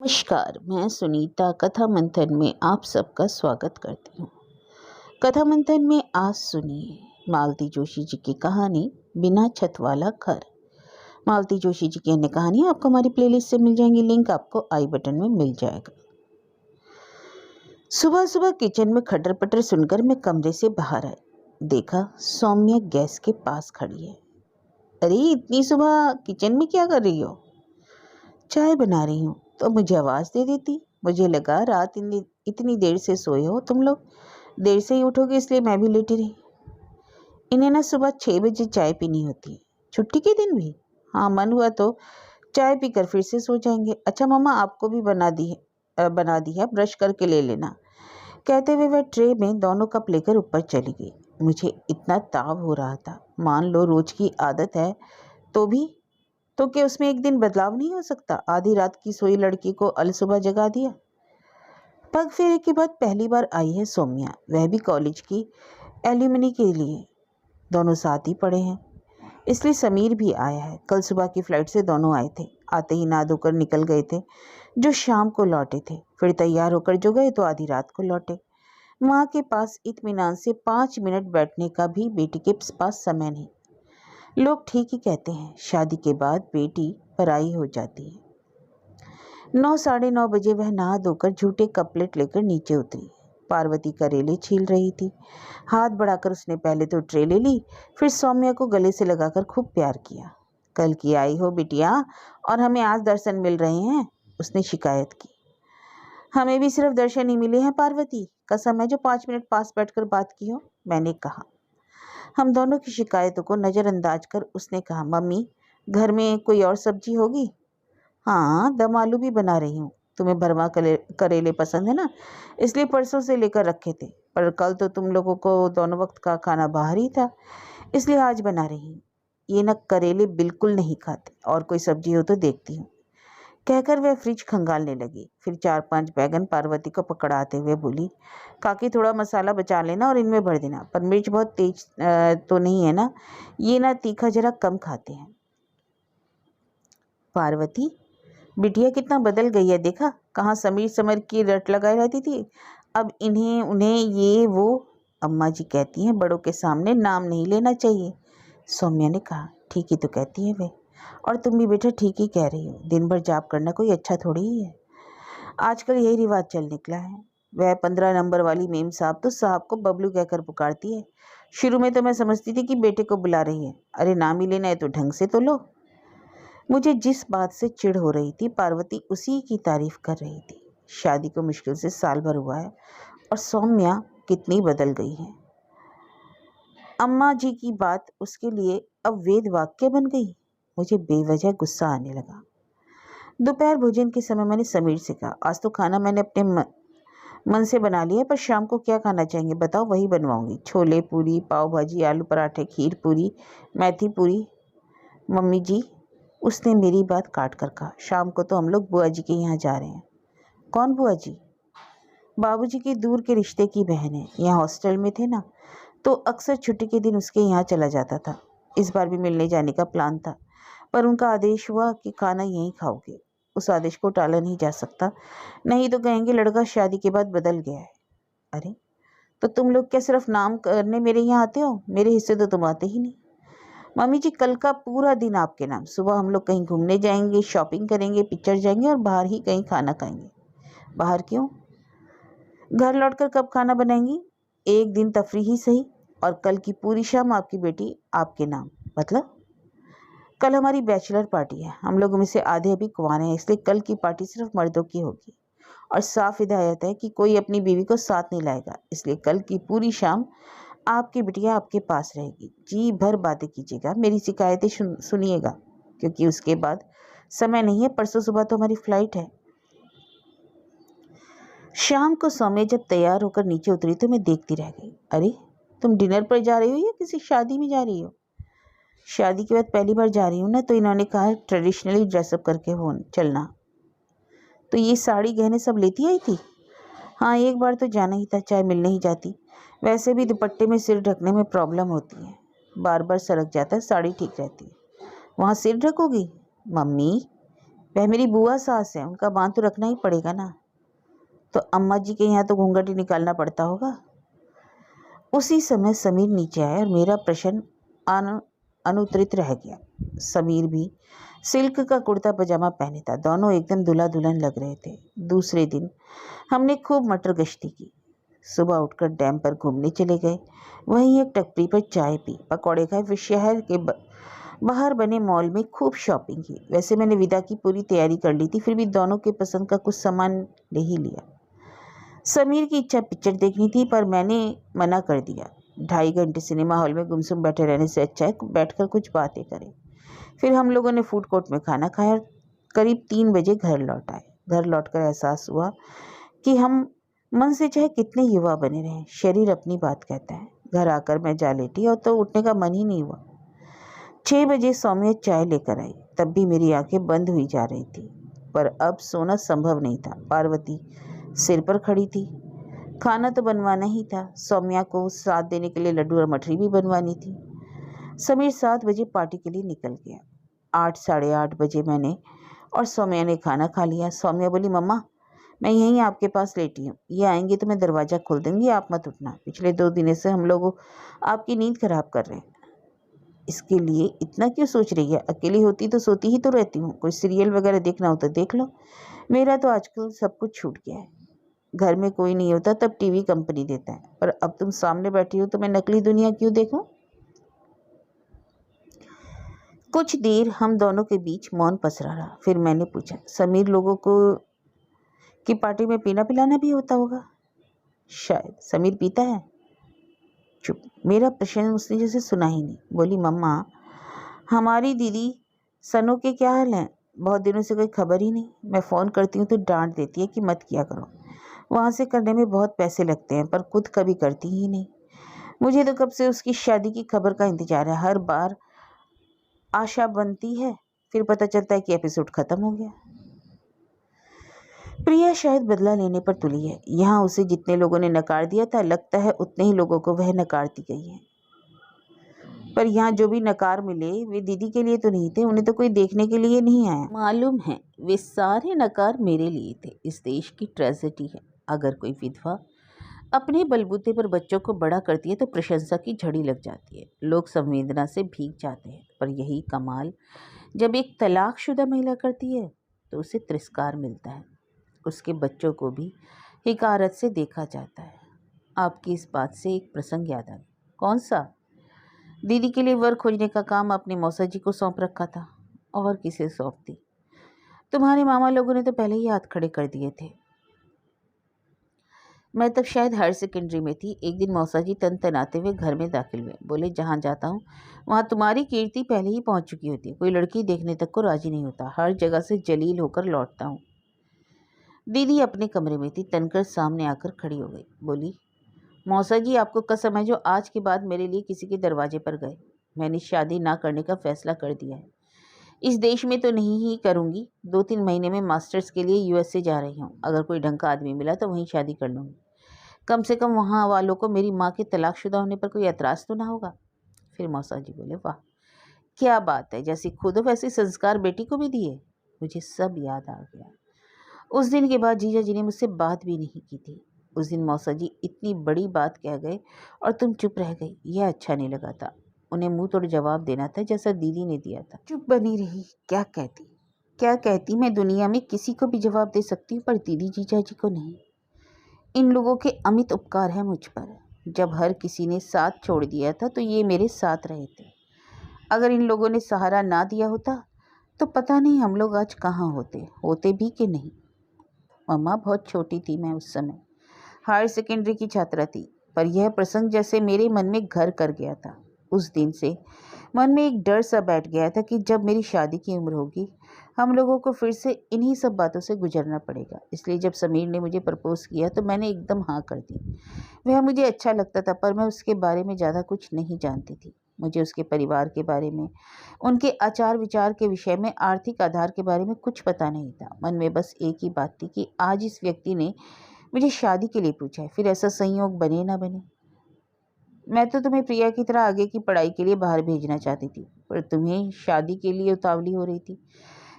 नमस्कार, मैं सुनीता कथा मंथन में आप सबका स्वागत करती हूँ। कथा मंथन में आज सुनिए मालती जोशी जी की कहानी बिना छत वाला घर। मालती जोशी जी की अन्य कहानी आपको हमारी प्लेलिस्ट से मिल जाएंगी, लिंक आपको आई बटन में मिल जाएगा। सुबह सुबह किचन में खटर पटर सुनकर मैं कमरे से बाहर आई। देखा सौम्या गैस के पास खड़ी है। अरे इतनी सुबह किचन में क्या कर रही हो? चाय बना रही हूँ। तो मुझे आवाज़ दे देती। मुझे लगा रात इतनी देर से सोए हो तुम लोग, देर से ही उठोगे इसलिए मैं भी लेटी रही। इन्हें ना सुबह 6 बजे चाय पीनी होती है, छुट्टी के दिन भी। हाँ, मन हुआ तो चाय पीकर फिर से सो जाएंगे। अच्छा मम्मा आपको भी बना दी है, ब्रश करके ले लेना। कहते हुए वह ट्रे में दोनों कप लेकर ऊपर चली गई। मुझे इतना ताव हो रहा था, मान लो रोज की आदत है तो क्या उसमें एक दिन बदलाव नहीं हो सकता? आधी रात की सोई लड़की को अलसुबह जगा दिया। पग फेरे के बाद पहली बार आई है सौम्या, वह भी कॉलेज की एल्यूमिनी के लिए। दोनों साथ ही पढ़े हैं, इसलिए समीर भी आया है। कल सुबह की फ्लाइट से दोनों आए थे। आते ही नहा धोकर निकल गए थे, जो शाम को लौटे थे। फिर तैयार होकर जो गए तो आधी रात को लौटे। माँ के पास इत्मीनान से 5 मिनट बैठने का भी बेटी के पास समय नहीं। लोग ठीक ही कहते हैं, शादी के बाद बेटी पराई हो जाती है। 9 साढ़े 9 बजे वह नहा धोकर झूठे कपलेट लेकर नीचे उतरी। पार्वती करेले छील रही थी। हाथ बढ़ाकर उसने पहले तो ट्रे ले ली, फिर सौम्या को गले से लगाकर खूब प्यार किया। कल की आई हो बिटिया और हमें आज दर्शन मिल रहे हैं, उसने शिकायत की। हमें भी सिर्फ दर्शन ही मिले हैं पार्वती, कसम है जो 5 मिनट पास बैठकर बात की हो, मैंने कहा। हम दोनों की शिकायतों को नज़रअंदाज कर उसने कहा, मम्मी घर में कोई और सब्जी होगी? हाँ, दम आलू भी बना रही हूँ। तुम्हें भरवा करेले पसंद है ना, इसलिए परसों से लेकर रखे थे। पर कल तो तुम लोगों को दोनों वक्त का खाना बाहर ही था, इसलिए आज बना रही हूँ। ये न करेले बिल्कुल नहीं खाते, और कोई सब्जी हो तो देखती हूँ, कहकर वह फ्रिज खंगालने लगी। फिर 4-5 बैगन पार्वती को पकड़ाते हुए बोली, काकी थोड़ा मसाला बचा लेना और इनमें भर देना, पर मिर्च बहुत तेज तो नहीं है ना, ये ना तीखा जरा कम खाते हैं। पार्वती बिटिया कितना बदल गई है, देखा कहाँ समीर समर की रट लगाए रहती थी, अब इन्हें उन्हें ये वो। अम्मा जी कहती हैं बड़ों के सामने नाम नहीं लेना चाहिए, सौम्या ने कहा। ठीक ही तो कहती है वे, और तुम भी बेटा ठीक ही कह रही हो। दिन भर जाप करना कोई अच्छा थोड़ी ही है, आजकल यही रिवाज चल निकला है। वह 15 नंबर वाली मेम साहब तो साहब को बबलू कहकर पुकारती है। शुरू में तो मैं समझती थी कि बेटे को बुला रही है। अरे नाम ही लेना है तो ढंग से तो लो। मुझे जिस बात से चिढ़ हो रही थी पार्वती उसी की तारीफ कर रही थी। शादी को मुश्किल से साल भर हुआ है और सौम्या कितनी बदल गई है। अम्मा जी की बात उसके लिए अब वेद वाक्य बन गई। मुझे बेवजह गुस्सा आने लगा। दोपहर भोजन के समय मैंने समीर से कहा, आज तो खाना मैंने अपने मन से बना लिया, पर शाम को क्या खाना चाहेंगे बताओ, वही बनवाऊंगी। छोले पूरी, पाव भाजी, आलू पराठे, खीर पूरी, मेथी पूरी। मम्मी जी, उसने मेरी बात काट कर कहा, शाम को तो हम लोग बुआ जी के यहाँ जा रहे हैं। कौन बुआ जी? बाबूजी की दूर के रिश्ते की बहन है। यहाँ हॉस्टल में थे ना, तो अक्सर छुट्टी के दिन उसके यहाँ चला जाता था। इस बार भी मिलने जाने का प्लान था, पर उनका आदेश हुआ कि खाना यहीं खाओगे। उस आदेश को टाला नहीं जा सकता, नहीं तो कहेंगे लड़का शादी के बाद बदल गया है। अरे तो तुम लोग क्या सिर्फ नाम करने मेरे यहाँ आते हो? मेरे हिस्से तो तुम आते ही नहीं। मम्मी जी कल का पूरा दिन आपके नाम। सुबह हम लोग कहीं घूमने जाएंगे, शॉपिंग करेंगे, पिक्चर जाएंगे और बाहर ही कहीं खाना खाएंगे। बाहर क्यों? घर लौटकर कब खाना बनाएंगी? एक दिन तफरीह ही सही। और कल की पूरी शाम आपकी बेटी आपके नाम। मतलब कल हमारी बैचलर पार्टी है, हम लोग में से आधे अभी कुंवारे हैं, इसलिए कल की पार्टी सिर्फ मर्दों की होगी। और साफ हिदायत है कि कोई अपनी बीवी को साथ नहीं लाएगा, इसलिए कल की पूरी शाम आपकी बिटिया आपके पास रहेगी। जी भर बातें कीजिएगा, मेरी शिकायतें सुनिएगा, क्योंकि उसके बाद समय नहीं है। परसों सुबह तो हमारी फ्लाइट है। शाम को सौम्या जब तैयार होकर नीचे उतरी तो मैं देखती रह गई। अरे तुम डिनर पर जा रही हो या किसी शादी में जा रही हो? शादी के बाद पहली बार जा रही हूँ ना, तो इन्होंने कहा ट्रेडिशनली ड्रेसअप करके हो चलना। तो ये साड़ी गहने सब लेती आई थी? हाँ, एक बार तो जाना ही था, चाहे मिलने ही जाती। वैसे भी दुपट्टे में सिर ढकने में प्रॉब्लम होती है, बार बार सरक जाता है, साड़ी ठीक रहती है। वहाँ सिर ढकोगी? मम्मी वह मेरी बुआ सास है, उनका मान तो रखना ही पड़ेगा ना। तो अम्मा जी के यहाँ तो घूंघट ही निकालना पड़ता होगा। उसी समय समीर नीचे आया और मेरा प्रश्न अनुत्तरित रह गया। समीर भी सिल्क का कुर्ता पजामा पहने था। दोनों एकदम दूल्हा दुल्हन लग रहे थे। दूसरे दिन हमने खूब मटर गश्ती की। सुबह उठकर डैम पर घूमने चले गए। वहीं एक टपरी पर चाय पी, पकौड़े खाए, फिर शहर के बाहर बने मॉल में खूब शॉपिंग की। वैसे मैंने विदा की पूरी तैयारी कर ली थी, फिर भी दोनों के पसंद का कुछ सामान ले ही लिया। समीर की इच्छा पिक्चर देखनी थी, पर मैंने मना कर दिया। 2.5 घंटे सिनेमा हॉल में गुमसुम बैठे रहने से अच्छा है बैठकर कुछ बातें करें। फिर हम लोगों ने फूड कोर्ट में खाना खाया और करीब 3 बजे घर लौट आए। घर लौटकर एहसास हुआ कि हम मन से चाहे कितने युवा बने रहें, शरीर अपनी बात कहता है। घर आकर मैं जा लेटी और तो उठने का मन ही नहीं हुआ। 6 बजे सौम्या चाय लेकर आई। तब भी मेरी आंखें बंद हुई जा रही थी, पर अब सोना संभव नहीं था। पार्वती सिर पर खड़ी थी। खाना तो बनवाना ही था। सौम्या को साथ देने के लिए लड्डू और मठरी भी बनवानी थी। समीर 7 बजे पार्टी के लिए निकल गया। 8 साढ़े 8 बजे मैंने और सौम्या ने खाना खा लिया। सौम्या बोली, मम्मा मैं यहीं आपके पास लेटी हूँ, ये आएंगे तो मैं दरवाज़ा खोल दूंगी, आप मत उठना। पिछले 2 दिनों से हम लोग आपकी नींद खराब कर रहे हैं। इसके लिए इतना क्यों सोच रही है? अकेली होती तो सोती ही तो रहती हूँ। कोई सीरियल वगैरह देखना हो तो देख लो। मेरा तो आजकल सब कुछ छूट गया है। घर में कोई नहीं होता तब टीवी कंपनी देता है, पर अब तुम सामने बैठी हो तो मैं नकली दुनिया क्यों देखूं? कुछ देर हम दोनों के बीच मौन पसरा रहा। फिर मैंने पूछा, समीर लोगों को की पार्टी में पीना पिलाना भी होता होगा? शायद। समीर पीता है? चुप। मेरा प्रश्न उसने जैसे सुना ही नहीं। बोली, मम्मा हमारी दीदी सनू के क्या हाल हैं? बहुत दिनों से कोई खबर ही नहीं। मैं फ़ोन करती हूँ तो डांट देती है कि मत किया करो, वहाँ से करने में बहुत पैसे लगते हैं, पर खुद कभी करती ही नहीं। मुझे तो कब से उसकी शादी की खबर का इंतजार है। हर बार आशा बनती है, फिर पता चलता है कि एपिसोड खत्म हो गया। प्रिया शायद बदला लेने पर तुली है। यहाँ उसे जितने लोगों ने नकार दिया था, लगता है उतने ही लोगों को वह नकार दी गई है। पर यहाँ जो भी नकार मिले वे दीदी के लिए तो नहीं थे। उन्हें तो कोई देखने के लिए नहीं आया। मालूम है, वे सारे नकार मेरे लिए थे। इस देश की ट्रेजेडी है, अगर कोई विधवा अपने बलबूते पर बच्चों को बड़ा करती है तो प्रशंसा की झड़ी लग जाती है। लोग संवेदना से भीग जाते हैं। पर यही कमाल, जब एक तलाकशुदा महिला करती है तो उसे तिरस्कार मिलता है। उसके बच्चों को भी हिकारत से देखा जाता है। आपकी इस बात से एक प्रसंग याद आ गया। कौन सा? दीदी के लिए वर खोजने का काम अपनी मौसा जी को सौंप रखा था। और किसे सौंपती? तुम्हारे मामा लोगों ने तो पहले ही हाथ खड़े कर दिए थे। मैं तब शायद हायर सेकेंडरी में थी। एक दिन मौसा जी तनाते हुए घर में दाखिल हुए। बोले, जहाँ जाता हूँ वहाँ तुम्हारी कीर्ति पहले ही पहुँच चुकी होती है। कोई लड़की देखने तक को राजी नहीं होता। हर जगह से जलील होकर लौटता हूँ। दीदी अपने कमरे में थी। तनकर सामने आकर खड़ी हो गई। बोली, मौसा जी आपको कसम है जो आज के बाद मेरे लिए किसी के दरवाजे पर गए। मैंने शादी ना करने का फैसला कर दिया है। इस देश में तो नहीं ही करूँगी। 2-3 महीने में मास्टर्स के लिए यूएसए जा रही हूँ। अगर कोई ढंग का आदमी मिला तो वहीं शादी कर लूँगी। कम से कम वहाँ वालों को मेरी माँ के तलाकशुदा होने पर कोई एतराज़ तो ना होगा। फिर मौसा जी बोले, वाह क्या बात है, जैसी खुद हो वैसे संस्कार बेटी को भी दिए। मुझे सब याद आ गया। उस दिन के बाद जीजा जी ने मुझसे बात भी नहीं की थी। उस दिन मौसा जी इतनी बड़ी बात कह गए और तुम चुप रह गई। यह अच्छा नहीं लगा था। उन्हें मुंह तोड़ जवाब देना था जैसा दीदी ने दिया था। चुप बनी रही। क्या कहती? मैं दुनिया में किसी को भी जवाब दे सकती हूँ, पर दीदी जीजा जी को नहीं। इन लोगों के अमित उपकार है मुझ पर। जब हर किसी ने साथ छोड़ दिया था तो ये मेरे साथ रहे थे। अगर इन लोगों ने सहारा ना दिया होता तो पता नहीं हम लोग आज कहाँ होते भी कि नहीं। मम्मा बहुत छोटी थी मैं उस समय, हायर सेकेंडरी की छात्रा थी। पर यह प्रसंग जैसे मेरे मन में घर कर गया था। उस दिन से मन में एक डर सा बैठ गया था कि जब मेरी शादी की उम्र होगी हम लोगों को फिर से इन्हीं सब बातों से गुजरना पड़ेगा। इसलिए जब समीर ने मुझे प्रपोज़ किया तो मैंने एकदम हाँ कर दी। वह मुझे अच्छा लगता था, पर मैं उसके बारे में ज़्यादा कुछ नहीं जानती थी। मुझे उसके परिवार के बारे में, उनके आचार विचार के विषय में, आर्थिक आधार के बारे में कुछ पता नहीं था। मन में बस एक ही बात थी कि आज इस व्यक्ति ने मुझे शादी के लिए पूछा है, फिर ऐसा संयोग बने ना बने। मैं तो तुम्हें प्रिया की तरह आगे की पढ़ाई के लिए बाहर भेजना चाहती थी, पर तुम्हें शादी के लिए उतावली हो रही थी।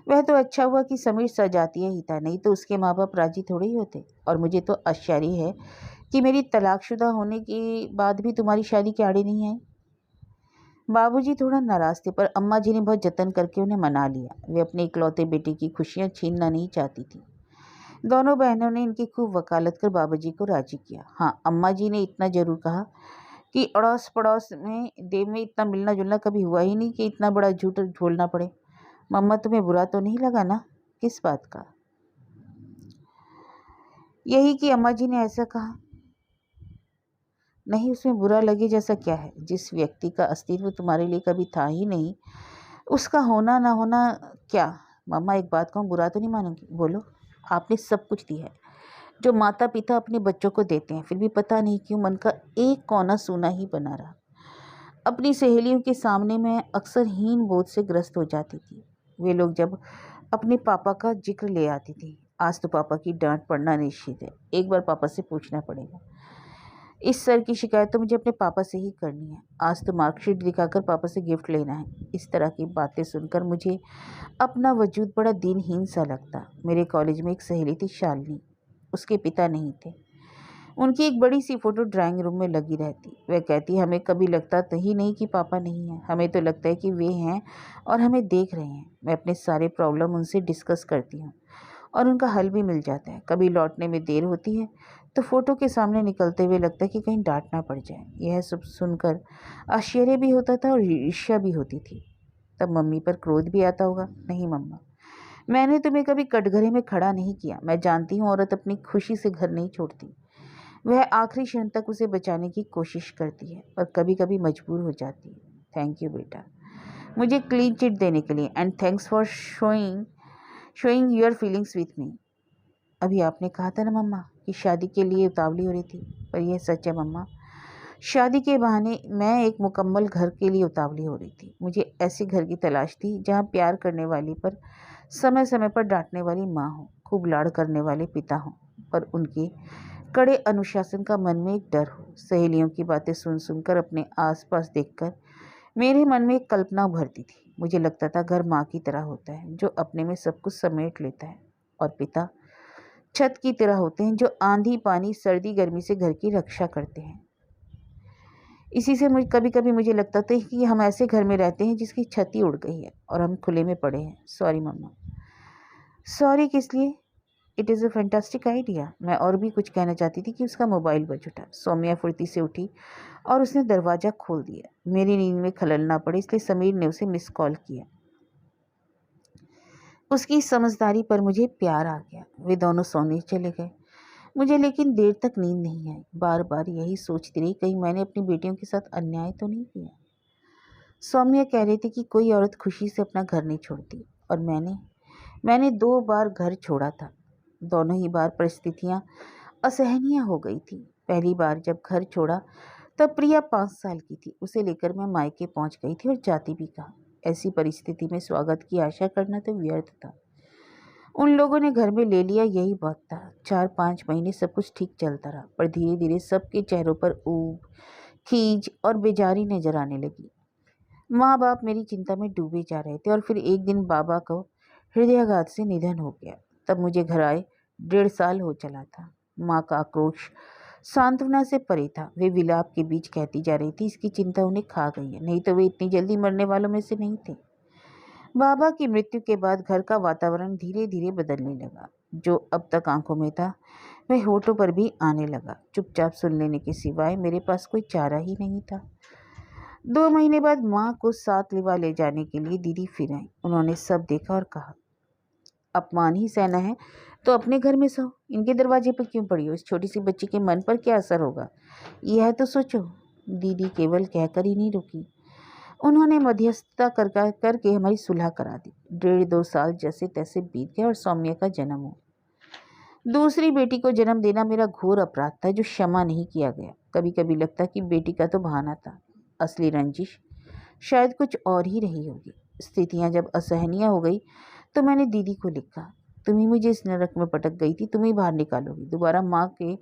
वह तो अच्छा हुआ कि समीर सजातीय ही था, नहीं तो उसके माँ बाप राजी थोड़े ही होते। और मुझे तो आश्चर्य है कि मेरी तलाकशुदा होने के बाद भी तुम्हारी शादी के आड़े नहीं आई। बाबूजी थोड़ा नाराज थे, पर अम्मा जी ने बहुत जतन करके उन्हें मना लिया। वे अपने इकलौते बेटे की खुशियां छीनना नहीं चाहती थी। दोनों बहनों ने इनकी खूब वकालत कर बाबूजी को राजी किया। हाँ, अम्मा जी ने इतना जरूर कहा कि अड़ोस पड़ोस में देव में इतना मिलना जुलना कभी हुआ ही नहीं कि इतना बड़ा झूठ झोलना पड़े। मम्मा, तुम्हें बुरा तो नहीं लगा ना? किस बात का? यही कि अम्मा जी ने ऐसा कहा। नहीं, उसमें बुरा लगे जैसा क्या है? जिस व्यक्ति का अस्तित्व तुम्हारे लिए कभी था ही नहीं, उसका होना ना होना क्या? मम्मा, एक बात कहूँ, बुरा तो नहीं मानूंगी। बोलो। आपने सब कुछ दिया है जो माता पिता अपने बच्चों को देते हैं, फिर भी पता नहीं क्यों मन का एक कोना सूना ही बना रहा। अपनी सहेलियों के सामने मैं अक्सर हीन बोध से ग्रस्त हो जाती थी। वे लोग जब अपने पापा का जिक्र ले आती थी, आज तो पापा की डांट पड़ना निश्चित है, एक बार पापा से पूछना पड़ेगा। इस सर की शिकायत तो मुझे अपने पापा से ही करनी है। आज तो मार्कशीट दिखाकर पापा से गिफ्ट लेना है। इस तरह की बातें सुनकर मुझे अपना वजूद बड़ा दीनहीन सा लगता। मेरे कॉलेज में एक सहेली थी, शालिनी। उसके पिता नहीं थे। उनकी एक बड़ी सी फोटो ड्राइंग रूम में लगी रहती। वह कहती, हमें कभी लगता तो ही नहीं कि पापा नहीं हैं, हमें तो लगता है कि वे हैं और हमें देख रहे हैं। मैं अपने सारे प्रॉब्लम उनसे डिस्कस करती हूँ और उनका हल भी मिल जाता है। कभी लौटने में देर होती है तो फोटो के सामने निकलते हुए लगता है कि कहीं डांट ना पड़ जाए। यह सब सुनकर आश्चर्य भी होता था और ईर्ष्या भी होती थी। तब मम्मी पर क्रोध भी आता होगा। नहीं मम्मा, मैंने तुम्हें कभी कटघरे में खड़ा नहीं किया। मैं जानती हूँ औरत अपनी खुशी से घर नहीं छोड़ती। वह आखिरी क्षण तक उसे बचाने की कोशिश करती है, पर कभी कभी मजबूर हो जाती है। थैंक यू बेटा, मुझे क्लीन चिट देने के लिए, and thanks for showing showing your feelings with me. अभी आपने कहा था ना मम्मा कि शादी के लिए उतावली हो रही थी, पर यह सच है मम्मा। शादी के बहाने मैं एक मुकम्मल घर के लिए उतावली हो रही थी। मुझे ऐसे घर की तलाश थी जहाँ प्यार करने वाली पर समय समय पर डांटने वाली माँ हो, खूब लाड़ करने वाले पिता हों, पर उनके कड़े अनुशासन का मन में एक डर हो। सहेलियों की बातें सुन सुनकर अपने आसपास देखकर मेरे मन में एक कल्पना उभरती थी। मुझे लगता था घर माँ की तरह होता है जो अपने में सब कुछ समेट लेता है, और पिता छत की तरह होते हैं जो आंधी पानी सर्दी गर्मी से घर की रक्षा करते हैं। इसी से मुझे कभी कभी मुझे लगता था कि हम ऐसे घर में रहते हैं जिसकी छत ही उड़ गई है और हम खुले में पड़े हैं। सॉरी मम्मा। सॉरी किस लिए? It is a fantastic idea. मैं और भी कुछ कहना चाहती थी कि उसका मोबाइल बज उठा। सौम्या फुर्ती से उठी और उसने दरवाज़ा खोल दिया। मेरी नींद में खलल ना पड़े इसलिए समीर ने उसे मिस कॉल किया। उसकी समझदारी पर मुझे प्यार आ गया। वे दोनों सोने चले गए। मुझे लेकिन देर तक नींद नहीं आई। बार बार यही सोचती रही, कहीं मैंने अपनी बेटियों के साथ अन्याय तो नहीं किया। सौम्या कह रही थी कि कोई औरत खुशी से अपना घर नहीं छोड़ती, और मैंने 2 बार घर छोड़ा था। दोनों ही बार परिस्थितियाँ असहनीय हो गई थी। पहली बार जब घर छोड़ा तब प्रिया 5 साल की थी। उसे लेकर मैं मायके पहुंच गई थी और जाती भी कहा। ऐसी परिस्थिति में स्वागत की आशा करना तो व्यर्थ था। उन लोगों ने घर में ले लिया, यही बहुत था। 4-5 महीने सब कुछ ठीक चलता रहा, पर धीरे धीरे सबके चेहरों पर ऊब, खीज और बेजारी नजर आने लगी। माँ बाप मेरी चिंता में डूबे जा रहे थे और फिर एक दिन बाबा को हृदयाघात से निधन हो गया। तब मुझे घर आए 1.5 साल हो चला था। माँ का आक्रोश सांत्वना से परे था। वे विलाप के बीच कहती जा रही थी, इसकी चिंता उन्हें खा गई है, नहीं तो वे इतनी जल्दी मरने वालों में से नहीं थे। बाबा की मृत्यु के बाद घर का वातावरण धीरे धीरे बदलने लगा। जो अब तक आंखों में था वह होठों पर भी आने लगा। चुपचाप सुन लेने के सिवाय मेरे पास कोई चारा ही नहीं था। 2 महीने बाद माँ को साथ लिवा ले जाने के लिए दीदी फिर आई। उन्होंने सब देखा और कहा, अपमान ही सहना है तो अपने घर में सहो, इनके दरवाजे पर क्यों पड़ी हो? इस छोटी सी बच्ची के मन पर क्या असर होगा, यह तो सोचो। दीदी केवल कहकर ही नहीं रुकी, उन्होंने मध्यस्थता करके हमारी सुलह करा दी। 1.5-2 साल जैसे तैसे बीत गए और सौम्या का जन्म हुआ। दूसरी बेटी को जन्म देना मेरा घोर अपराध था जो क्षमा नहीं किया गया। कभी कभी लगता कि बेटी का तो बहाना था, असली रंजिश शायद कुछ और ही रही होगी। स्थितियां जब असहनीय हो गई तो मैंने दीदी को लिखा, तुम ही मुझे इस नरक में पटक गई थी, तुम ही बाहर निकालोगी। दोबारा माँ के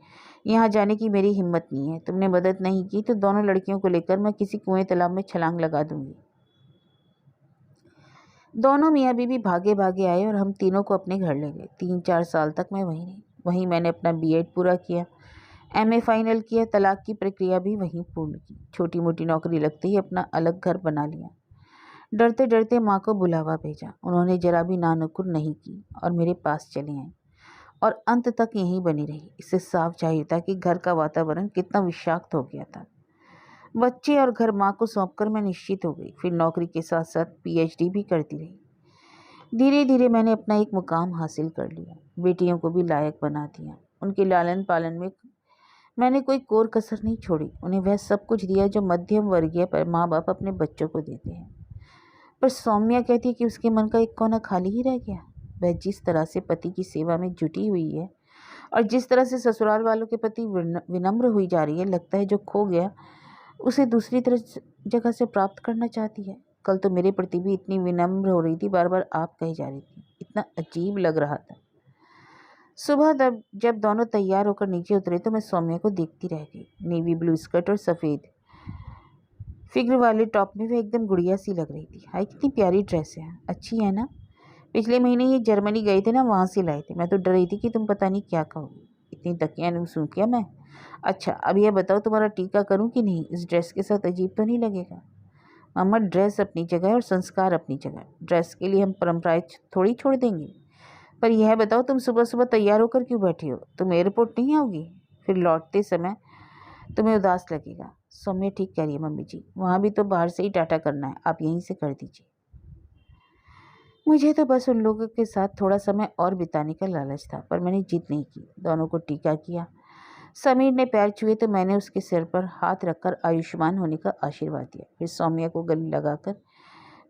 यहाँ जाने की मेरी हिम्मत नहीं है। तुमने मदद नहीं की तो दोनों लड़कियों को लेकर मैं किसी कुएं तालाब में छलांग लगा दूंगी। दोनों मियाँ बीवी भागे भागे आए और हम तीनों को अपने घर ले गए। 3-4 साल तक मैं वहीं रही। वहीं मैंने अपना बीएड पूरा किया, एमए फाइनल किया, तलाक की प्रक्रिया भी वहीं पूर्ण की। छोटी मोटी नौकरी लगते ही अपना अलग घर बना लिया। डरते डरते माँ को बुलावा भेजा। उन्होंने जरा भी नानुकुर नहीं की और मेरे पास चली आई और अंत तक यहीं बनी रही। इससे साफ जाहिर था कि घर का वातावरण कितना विषाक्त हो गया था। बच्चे और घर माँ को सौंपकर मैं निश्चित हो गई। फिर नौकरी के साथ साथ पीएचडी भी करती रही। धीरे धीरे मैंने अपना एक मुकाम हासिल कर लिया, बेटियों को भी लायक बना दिया। उनके लालन पालन में मैंने कोई कोर कसर नहीं छोड़ी। उन्हें वह सब कुछ दिया जो मध्यम वर्गीय पर माँ बाप अपने बच्चों को देते हैं। पर सौम्या कहती है कि उसके मन का एक कोना खाली ही रह गया। वह जिस तरह से पति की सेवा में जुटी हुई है और जिस तरह से ससुराल वालों के प्रति विनम्र हुई जा रही है, लगता है जो खो गया उसे दूसरी तरह जगह से प्राप्त करना चाहती है। कल तो मेरे प्रति भी इतनी विनम्र हो रही थी, बार बार आप कही जा रही थी। इतना अजीब लग रहा था। सुबह जब दोनों तैयार होकर नीचे उतरे तो मैं सौम्या को देखती रह गई। नेवी ब्लू स्कर्ट और सफ़ेद फिगर वाले टॉप में वह एकदम गुड़िया सी लग रही थी। हाय, कितनी प्यारी ड्रेस है, अच्छी है ना? पिछले महीने ये जर्मनी गए थे ना, वहाँ से लाए थे। मैं तो डर रही थी कि तुम पता नहीं क्या कहोगी। इतनी तकियानुस हूँ क्या मैं? अच्छा, अब यह बताओ तुम्हारा टीका करूँ कि नहीं? इस ड्रेस के साथ अजीब तो नहीं लगेगा? मामा, ड्रेस अपनी जगह है और संस्कार अपनी जगह। ड्रेस के लिए हम परंपराएं थोड़ी छोड़ देंगे। पर यह बताओ, तुम सुबह सुबह तैयार होकर क्यों बैठी हो? तुम एयरपोर्ट नहीं आओगी? फिर लौटते समय तुम्हें उदास लगेगा। सौम्या ठीक कह रही है मम्मी जी, वहाँ भी तो बाहर से ही टाटा करना है, आप यहीं से कर दीजिए। मुझे तो बस उन लोगों के साथ थोड़ा समय और बिताने का लालच था, पर मैंने जिद नहीं की। दोनों को टीका किया। समीर ने पैर छुए तो मैंने उसके सिर पर हाथ रखकर आयुष्मान होने का आशीर्वाद दिया। फिर सौम्या को गले लगाकर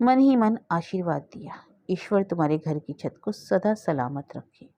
मन ही मन आशीर्वाद दिया, ईश्वर तुम्हारे घर की छत को सदा सलामत रखे।